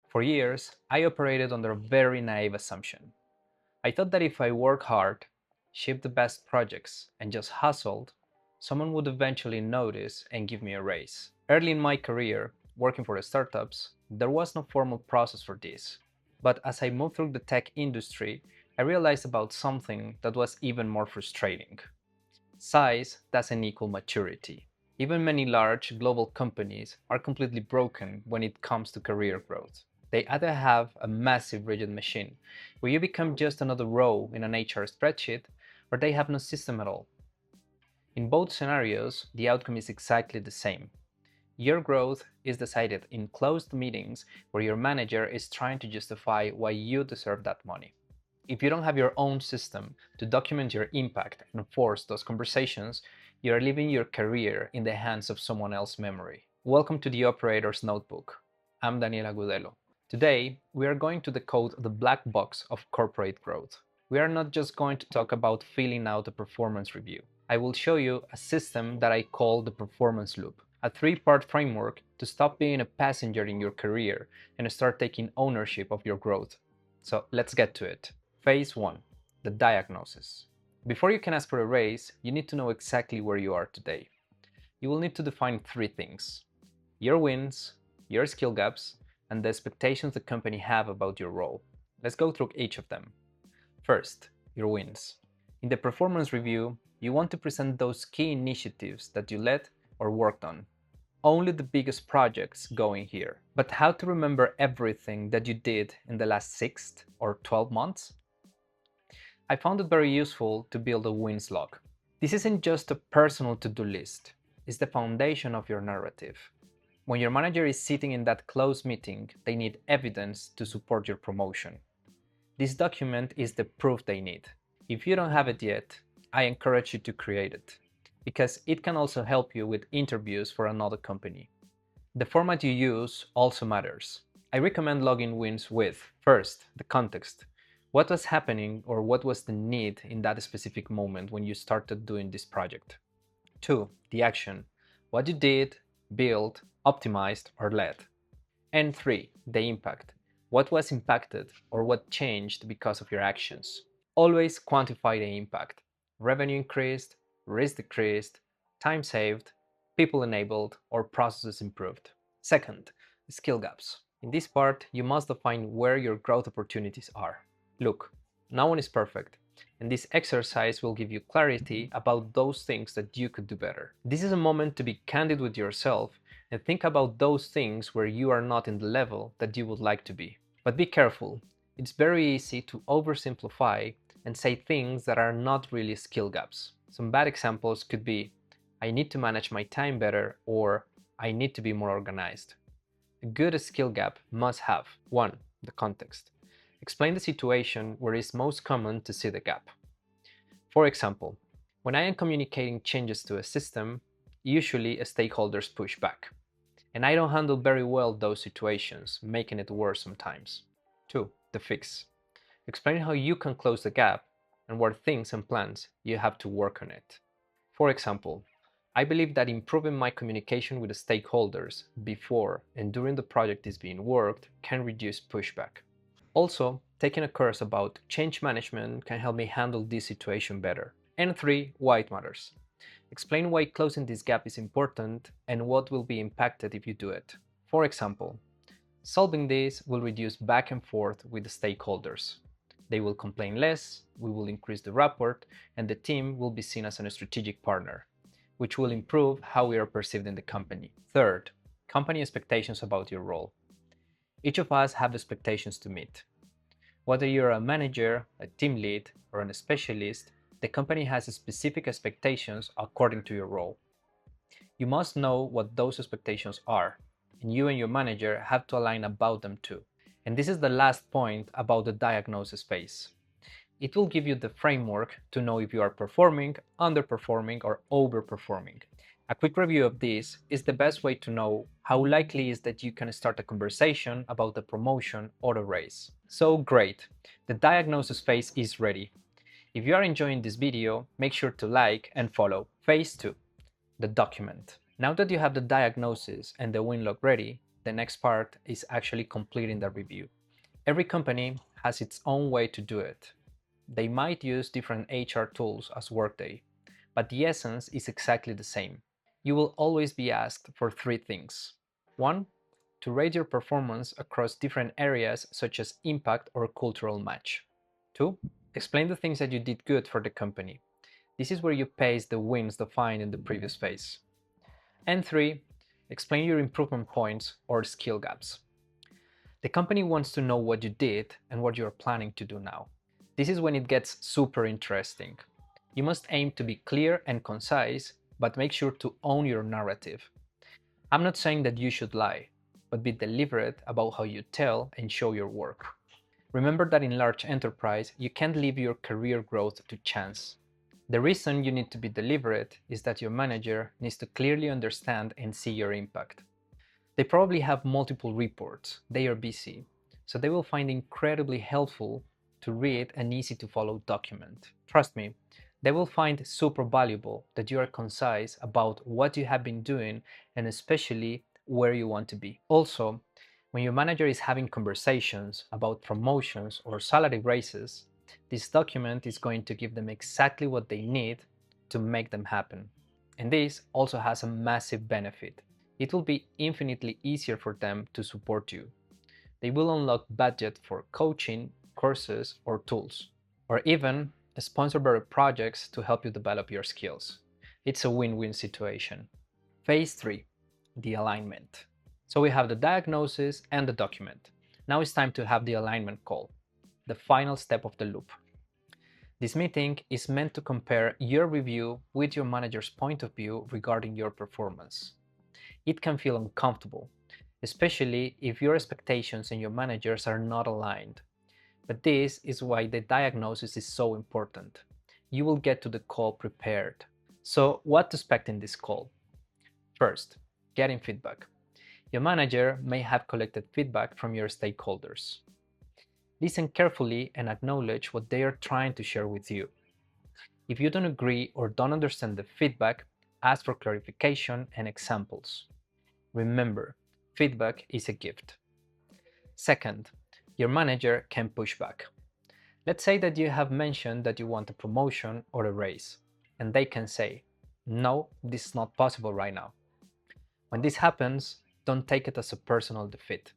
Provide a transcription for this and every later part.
For years, I operated under a very naive assumption. I thought that if I worked hard, shipped the best projects, and just hustled, someone would eventually notice and give me a raise. Early in my career, working for startups, there was no formal process for this. But as I moved through the tech industry, I realized about something that was even more frustrating. Size doesn't equal maturity. Even many large global companies are completely broken when it comes to career growth. They either have a massive rigid machine where you become just another row in an HR spreadsheet, or they have no system at all. In both scenarios, the outcome is exactly the same. Your growth is decided in closed meetings where your manager is trying to justify why you deserve that money. If you don't have your own system to document your impact and force those conversations, you are leaving your career in the hands of someone else's memory. Welcome to the Operator's Notebook. I'm Daniel Agudelo. Today, we are going to decode the black box of corporate growth. We are not just going to talk about filling out a performance review. I will show you a system that I call the performance loop, a three-part framework to stop being a passenger in your career and start taking ownership of your growth. So let's get to it. Phase 1. The diagnosis. Before you can ask for a raise, you need to know exactly where you are today. You will need to define three things: your wins, your skill gaps, and the expectations the company have about your role. Let's go through each of them. First, your wins. In the performance review, you want to present those key initiatives that you led or worked on. Only the biggest projects go in here. But how to remember everything that you did in the last 6 or 12 months? I found it very useful to build a wins log. This isn't just a personal to-do list, it's the foundation of your narrative. When your manager is sitting in that closed meeting, they need evidence to support your promotion. This document is the proof they need. If you don't have it yet, I encourage you to create it, because it can also help you with interviews for another company. The format you use also matters. I recommend logging wins with, first, the context. What was happening or what was the need in that specific moment when you started doing this project? 2. The action. What you did, built, optimized, or led. And 3. The impact. What was impacted or what changed because of your actions. Always quantify the impact. Revenue increased, risk decreased, time saved, people enabled, or processes improved. Second, skill gaps. In this part, you must define where your growth opportunities are. Look, no one is perfect, and this exercise will give you clarity about those things that you could do better. This is a moment to be candid with yourself and think about those things where you are not in the level that you would like to be. But be careful, it's very easy to oversimplify and say things that are not really skill gaps. Some bad examples could be, I need to manage my time better, or I need to be more organized. A good skill gap must have 1. The context. Explain the situation where it is most common to see the gap. For example, when I am communicating changes to a system, usually stakeholders push back, and I don't handle very well those situations, making it worse sometimes. 2. The fix. Explain how you can close the gap and what things and plans you have to work on it. For example, I believe that improving my communication with the stakeholders before and during the project is being worked can reduce pushback. Also, taking a course about change management can help me handle this situation better. And 3. Why it matters. Explain why closing this gap is important and what will be impacted if you do it. For example, solving this will reduce back and forth with the stakeholders. They will complain less, we will increase the rapport, and the team will be seen as a strategic partner, which will improve how we are perceived in the company. Third, company expectations about your role. Each of us have expectations to meet. Whether you're a manager, a team lead, or a specialist, the company has specific expectations according to your role. You must know what those expectations are, and you and your manager have to align about them too. And this is the last point about the diagnosis phase. It will give you the framework to know if you are performing, underperforming, or overperforming. A quick review of this is the best way to know how likely it is that you can start a conversation about the promotion or a raise. So great, the diagnosis phase is ready. If you are enjoying this video, make sure to like and follow. Phase 2, the document. Now that you have the diagnosis and the win log ready, the next part is actually completing the review. Every company has its own way to do it. They might use different HR tools as Workday, but the essence is exactly the same. You will always be asked for three things. One, to rate your performance across different areas such as impact or cultural match. Two, explain the things that you did good for the company. This is where you pace the wins defined in the previous phase. And three, explain your improvement points or skill gaps. The company wants to know what you did and what you are planning to do now. This is when it gets super interesting. You must aim to be clear and concise, but make sure to own your narrative. I'm not saying that you should lie, but be deliberate about how you tell and show your work. Remember that in large enterprise, you can't leave your career growth to chance. The reason you need to be deliberate is that your manager needs to clearly understand and see your impact. They probably have multiple reports, they are busy, so they will find incredibly helpful to read an easy to follow document. Trust me, they will find super valuable that you are concise about what you have been doing and especially where you want to be. Also, when your manager is having conversations about promotions or salary raises, this document is going to give them exactly what they need to make them happen. And this also has a massive benefit. It will be infinitely easier for them to support you. They will unlock budget for coaching, courses, or tools, or even sponsor better projects to help you develop your skills. It's a win-win situation. Phase 3, the alignment. So we have the diagnosis and the document. Now it's time to have the alignment call, the final step of the loop. This meeting is meant to compare your review with your manager's point of view regarding your performance. It can feel uncomfortable, especially if your expectations and your managers are not aligned. But this is why the diagnosis is so important. You will get to the call prepared. So, what to expect in this call? First, getting feedback. Your manager may have collected feedback from your stakeholders. Listen carefully and acknowledge what they are trying to share with you. If you don't agree or don't understand the feedback, ask for clarification and examples. Remember, feedback is a gift. Second, your manager can push back. Let's say that you have mentioned that you want a promotion or a raise, and they can say, "No, this is not possible right now." When this happens, don't take it as a personal defeat.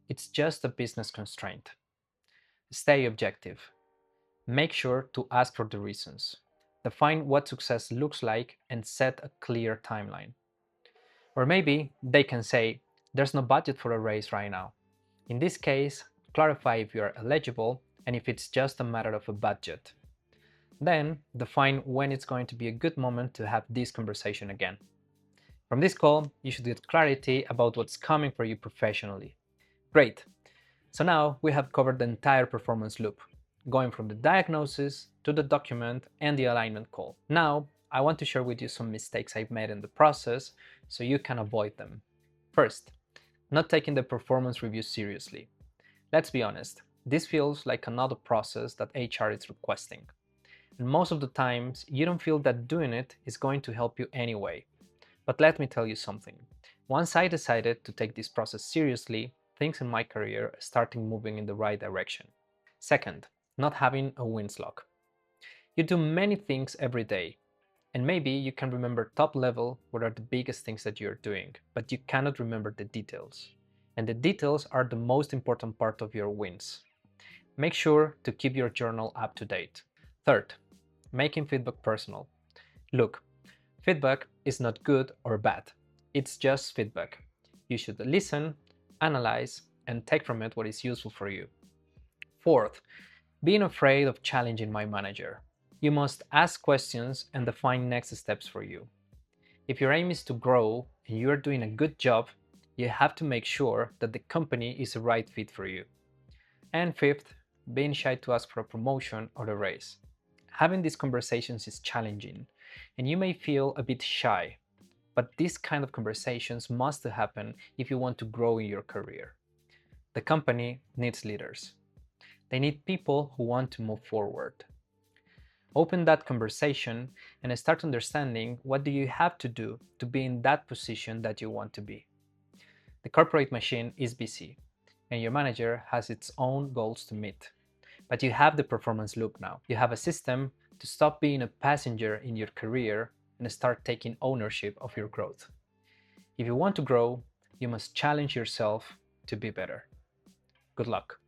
It's just a business constraint. Stay objective. Make sure to ask for the reasons. Define what success looks like and set a clear timeline. Or maybe they can say, "There's no budget for a raise right now." In this case, clarify if you are eligible and if it's just a matter of a budget. Then, define when it's going to be a good moment to have this conversation again. From this call, you should get clarity about what's coming for you professionally. Great! So now we have covered the entire performance loop, going from the diagnosis to the document and the alignment call. Now, I want to share with you some mistakes I've made in the process so you can avoid them. First, not taking the performance review seriously. Let's be honest, this feels like another process that HR is requesting. And most of the times, you don't feel that doing it is going to help you anyway. But let me tell you something. Once I decided to take this process seriously, things in my career started moving in the right direction. Second, not having a wins log. You do many things every day, and maybe you can remember top level what are the biggest things that you're doing, but you cannot remember the details. And the details are the most important part of your wins. Make sure to keep your journal up to date. Third, making feedback personal. Look, feedback is not good or bad. It's just feedback. You should listen, analyze, and take from it what is useful for you. Fourth, being afraid of challenging my manager. You must ask questions and define next steps for you. If your aim is to grow and you are doing a good job, you have to make sure that the company is the right fit for you. And fifth, being shy to ask for a promotion or a raise. Having these conversations is challenging, and you may feel a bit shy, but these kind of conversations must happen if you want to grow in your career. The company needs leaders. They need people who want to move forward. Open that conversation and start understanding what do you have to do to be in that position that you want to be. The corporate machine is busy, and your manager has its own goals to meet. But you have the performance loop now. You have a system to stop being a passenger in your career and start taking ownership of your growth. If you want to grow, you must challenge yourself to be better. Good luck.